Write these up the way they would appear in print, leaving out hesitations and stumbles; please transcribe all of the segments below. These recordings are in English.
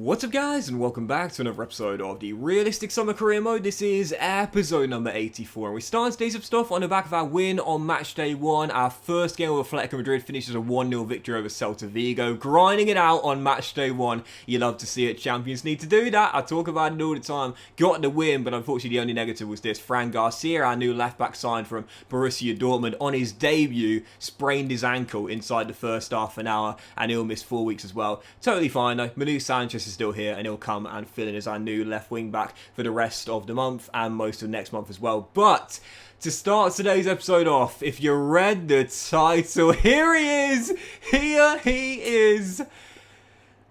What's up guys, and welcome back to another episode of the Realistic Summer Career Mode. This is episode number 84, and we start today's stuff on the back of our win on match day 1. Our first game with Atletico Madrid finishes a 1-0 victory over Celta Vigo, grinding it out on match day 1. You love to see it. Champions need to do that. I talk about it all the time. Got the win, but unfortunately the only negative was this. Fran Garcia, our new left-back signed from Borussia Dortmund, on his debut, sprained his ankle inside the first half an hour, and he'll miss 4 weeks as well. Totally fine though. Manu Sanchez is still here, and he'll come and fill in as our new left wing back for the rest of the month and most of next month as well. But to start today's episode off, if you read the title, here he is. Here he is.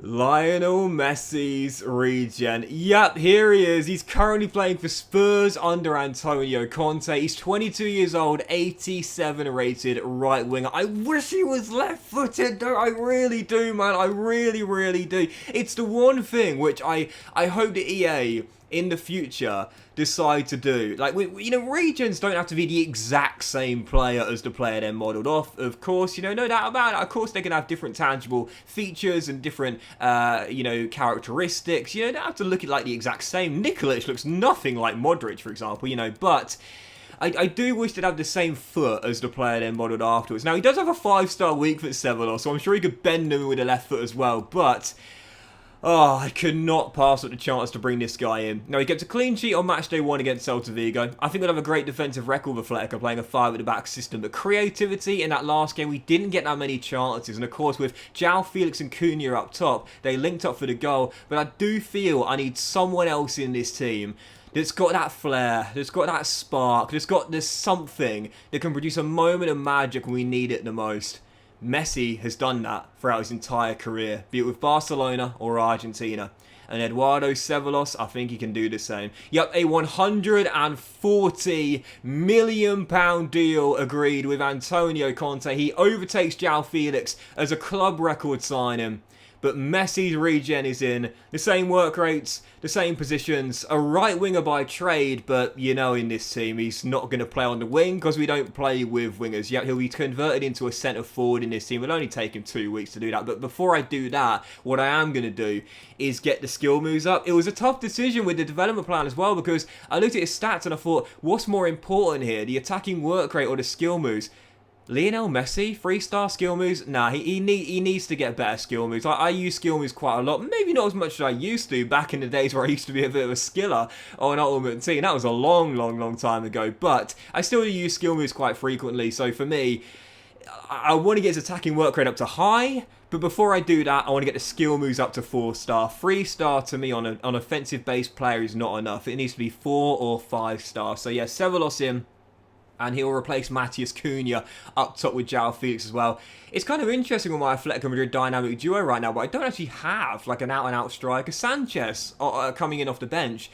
Lionel Messi's regen. Yep, here he is. He's currently playing for Spurs under Antonio Conte. He's 22 years old, 87 rated right winger. I wish he was left-footed though. I really do, man. I really do. It's the one thing which I hope that EA in the future decide to do. Like, regens don't have to be the exact same player as the player they're modelled off, of course, no doubt about it. Of course, they can have different tangible features and different, characteristics. You don't have to look at like the exact same. Nikolic looks nothing like Modric, for example, but I do wish they'd have the same foot as the player they're modelled afterwards. Now, he does have a 5-star weak foot Sevelos, so I'm sure he could bend them with the left foot as well, but oh, I could not pass up the chance to bring this guy in. Now, he gets a clean sheet on match day 1 against Celta Vigo. I think we'll have a great defensive record with Atletico playing a 5-at-the-back system. But creativity in that last game, we didn't get that many chances. And of course, with João Felix and Cunha up top, they linked up for the goal. But I do feel I need someone else in this team that's got that flair, that's got that spark, there's something that can produce a moment of magic when we need it the most. Messi has done that throughout his entire career, be it with Barcelona or Argentina. And Eduardo Sevelos, I think he can do the same. Yep, a £140 million deal agreed with Antonio Conte. He overtakes João Felix as a club record signing. But Messi's regen is in. The same work rates, the same positions. A right winger by trade, but in this team, he's not going to play on the wing because we don't play with wingers. Yet he'll be converted into a centre forward in this team. It'll only take him 2 weeks to do that. But before I do that, what I am going to do is get the skill moves up. It was a tough decision with the development plan as well, because I looked at his stats and I thought, what's more important here, the attacking work rate or the skill moves? Lionel Messi, 3-star skill moves? Nah, he needs to get better skill moves. I use skill moves quite a lot. Maybe not as much as I used to back in the days where I used to be a bit of a skiller on Ultimate Team. That was a long time ago. But I still use skill moves quite frequently. So for me, I want to get his attacking work rate up to high. But before I do that, I want to get the skill moves up to 4-star. 3-star to me on an offensive-based player is not enough. It needs to be 4 or 5-star. So yeah, Sevelos in. And he'll replace Matheus Cunha up top with João Felix as well. It's kind of interesting with my Atletico Madrid dynamic duo right now, but I don't actually have like an out-and-out striker. Sanchez coming in off the bench.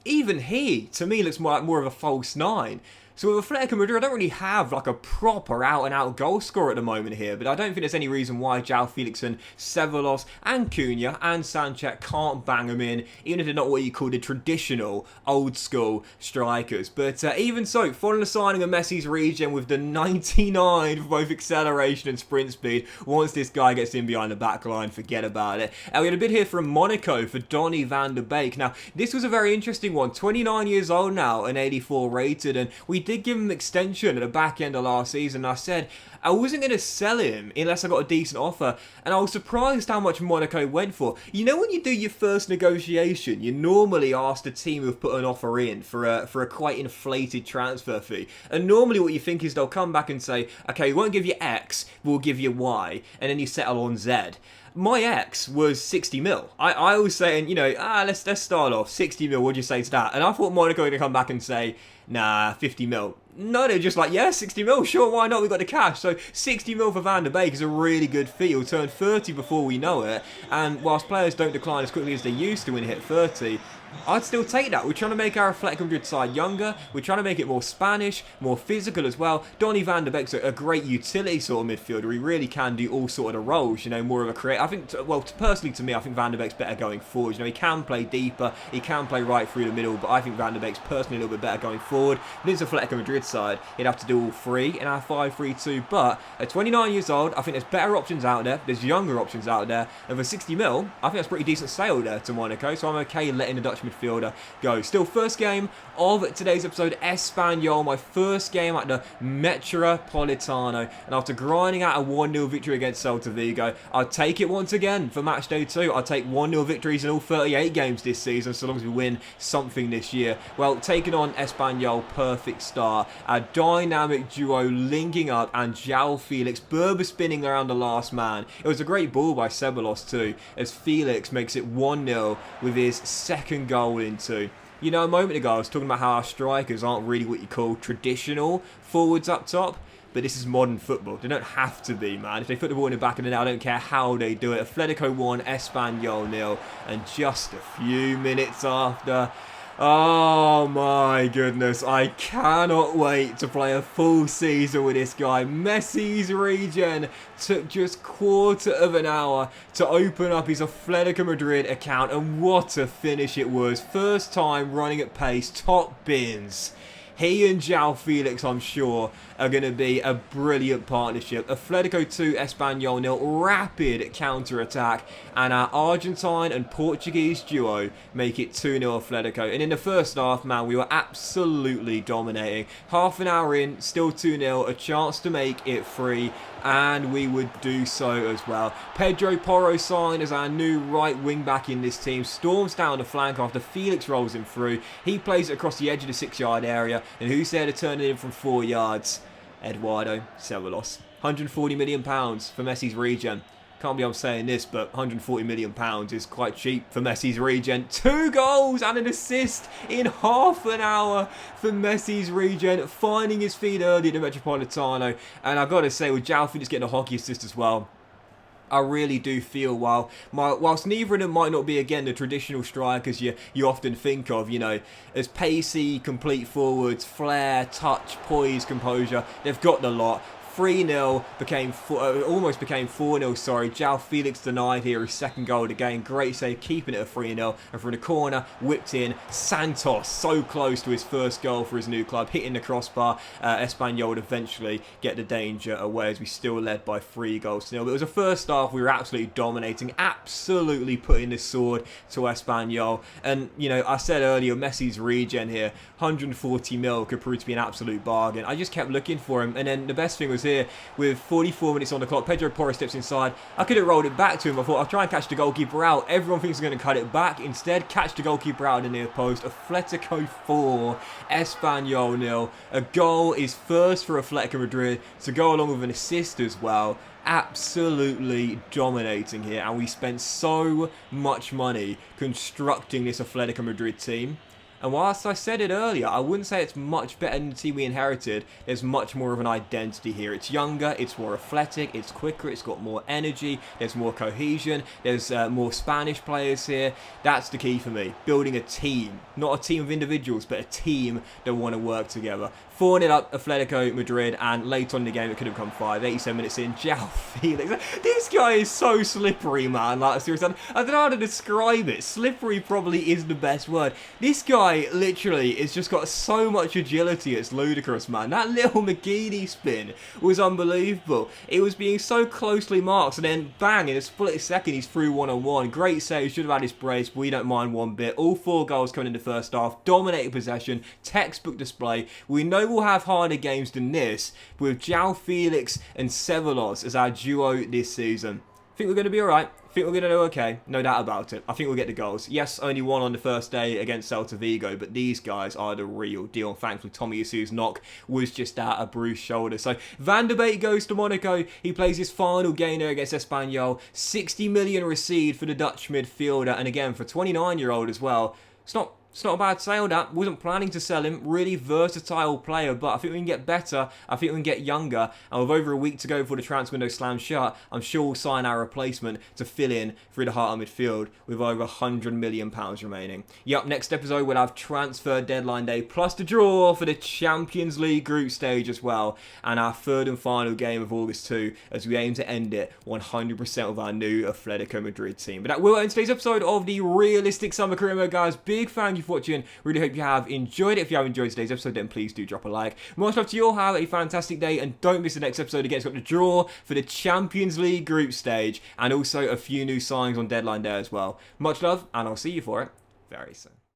Even he, to me, looks more of a false 9. So with Atletico Madrid, I don't really have like a proper out-and-out goal scorer at the moment here, but I don't think there's any reason why João Felix and Sevelos and Cunha and Sanchez can't bang them in, even if they're not what you call the traditional old-school strikers. But even so, following the signing of Messi's regen with the 99 for both acceleration and sprint speed, once this guy gets in behind the back line, forget about it. We had a bit here from Monaco for Donny van der Beek. Now, this was a very interesting one. 29 years old now and 84 rated, and we did give him an extension at the back end of last season. I said I wasn't going to sell him unless I got a decent offer, and I was surprised how much Monaco went for. When you do your first negotiation, you normally ask the team who've put an offer in for a quite inflated transfer fee, and normally what you think is they'll come back and say, okay, we won't give you X, we'll give you Y, and then you settle on Z. My X was 60 mil. I was saying, let's start off 60 mil. What'd you say to that? And I thought Monaco were going to come back and say, nah, 50 mil. No, they're just like, yeah, 60 mil, sure, why not? We got the cash. So 60 mil for Van der Beek is a really good fee. He'll turn 30 before we know it. And whilst players don't decline as quickly as they used to when they hit 30, I'd still take that. We're trying to make our Atletico Madrid side younger. We're trying to make it more Spanish, more physical as well. Donny van der Beek's a great utility sort of midfielder. He really can do all sort of the roles, more of a creator. I think, personally to me, I think Van der Beek's better going forward. He can play deeper, he can play right through the middle, but I think Van der Beek's personally a little bit better going forward. This Atletico Madrid Madrid side, he'd have to do all three in our 5-3-2. But at 29 years old, I think there's better options out there. There's younger options out there. And for 60 mil, I think that's pretty decent sale there to Monaco. So I'm okay letting the Dutch midfielder go. Still, first game of today's episode, Espanyol. My first game at the Metropolitano. And after grinding out a 1-0 victory against Celta Vigo, I'll take it once again for match day 2. I'll take 1-0 victories in all 38 games this season, so long as we win something this year. Well, taking on Espanyol, perfect start. A dynamic duo linking up, and João Felix Berber spinning around the last man. It was a great ball by Ceballos too, as Felix makes it 1-0 with his second goal into. You know, a moment ago I was talking about how our strikers aren't really what you call traditional forwards up top. But this is modern football. They don't have to be, man. If they put the ball in the back of the net, I don't care how they do it. Atletico 1, Espanyol 0. And just a few minutes after... Oh my goodness, I cannot wait to play a full season with this guy. Messi's regen took just quarter of an hour to open up his Atletico Madrid account, and what a finish it was. First time running at pace, top bins. He and João Felix, I'm sure, are going to be a brilliant partnership. Atletico 2, Espanyol 0, rapid counter-attack. And our Argentine and Portuguese duo make it 2-0 Atletico. And in the first half, man, we were absolutely dominating. Half an hour in, still 2-0, a chance to make it 3. And we would do so as well. Pedro Porro signed as our new right wing back in this team. Storms down the flank after Felix rolls him through. He plays it across the edge of the 6-yard area. And who's there to turn it in from 4 yards? Eduardo Ceballos. £140 million for Messi's regen. Can't believe I'm saying this, but £140 million is quite cheap for Messi's regen. 2 goals and an assist in half an hour for Messi's regen, finding his feet early at the Metropolitano. And I've got to say, with João Felix getting a hockey assist as well, I really do feel, whilst neither of them might not be, again, the traditional strikers you often think of, you know, as pacey, complete forwards, flair, touch, poise, composure, they've got the lot. 3-0 almost became 4-0, sorry. João Felix denied here his second goal of the game. Great save, keeping it at 3-0. And from the corner, whipped in. Santos, so close to his first goal for his new club, hitting the crossbar. Espanyol would eventually get the danger away as we still led by 3-0. But it was a first half we were absolutely dominating, absolutely putting the sword to Espanyol. And, you know, I said earlier, Messi's regen here, 140 mil could prove to be an absolute bargain. I just kept looking for him. And then the best thing was here, with 44 minutes on the clock, Pedro Porro steps inside. I could have rolled it back to him. I thought I'll try and catch the goalkeeper out. Everyone thinks I'm going to cut it back. Instead, catch the goalkeeper out in the near post. Atletico 4, Espanyol 0. A goal is first for Atletico Madrid to go along with an assist as well. Absolutely dominating here, and we spent so much money constructing this Atletico Madrid team. And whilst I said it earlier, I wouldn't say it's much better than the team we inherited. There's much more of an identity here. It's younger, it's more athletic, it's quicker, it's got more energy, there's more cohesion, there's more Spanish players here. That's the key for me. Building a team. Not a team of individuals, but a team that want to work together. 4-0 up Atletico Madrid, and late on in the game it could have come 5. 87 minutes in, João Felix. This guy is so slippery, man. Like, seriously, I don't know how to describe it. Slippery probably is the best word. This guy literally has just got so much agility, it's ludicrous, man. That little McGeady spin was unbelievable. It was being so closely marked, and then bang, in a split second he's through one-on-one. Great save, should have had his brace, but we don't mind one bit. All 4 goals coming in the first half, dominated possession, textbook display. We know we'll have harder games than this, but with João Felix and Ceballos as our duo this season, I think we're going to be alright. I think we're going to do okay. No doubt about it. I think we'll get the goals. Yes, only one on the first day against Celta Vigo, but these guys are the real deal. Thankfully, Tommy Yasu's knock was just at a bruised shoulder. So, Van der Beek goes to Monaco. He plays his final game there against Espanyol. 60 million received for the Dutch midfielder. And again, for a 29-year-old as well, it's not a bad sale, that. Wasn't planning to sell him. Really versatile player, but I think we can get better. I think we can get younger. And with over a week to go before the transfer window slams shut, I'm sure we'll sign our replacement to fill in through the heart of midfield with over £100 million remaining. Yep, next episode we'll have transfer deadline day plus the draw for the Champions League group stage as well. And our third and final game of August 2 as we aim to end it 100% with our new Atletico Madrid team. But that will end today's episode of the Realistic Summer Career Mode, guys. Big thank you you for watching. Really hope you have enjoyed it. If you have enjoyed today's episode, then please do drop a like. Much love to you all. Have a fantastic day, and don't miss the next episode. Again, it's got the draw for the Champions League group stage, and also a few new signings on deadline day as well. Much love, and I'll see you for it very soon.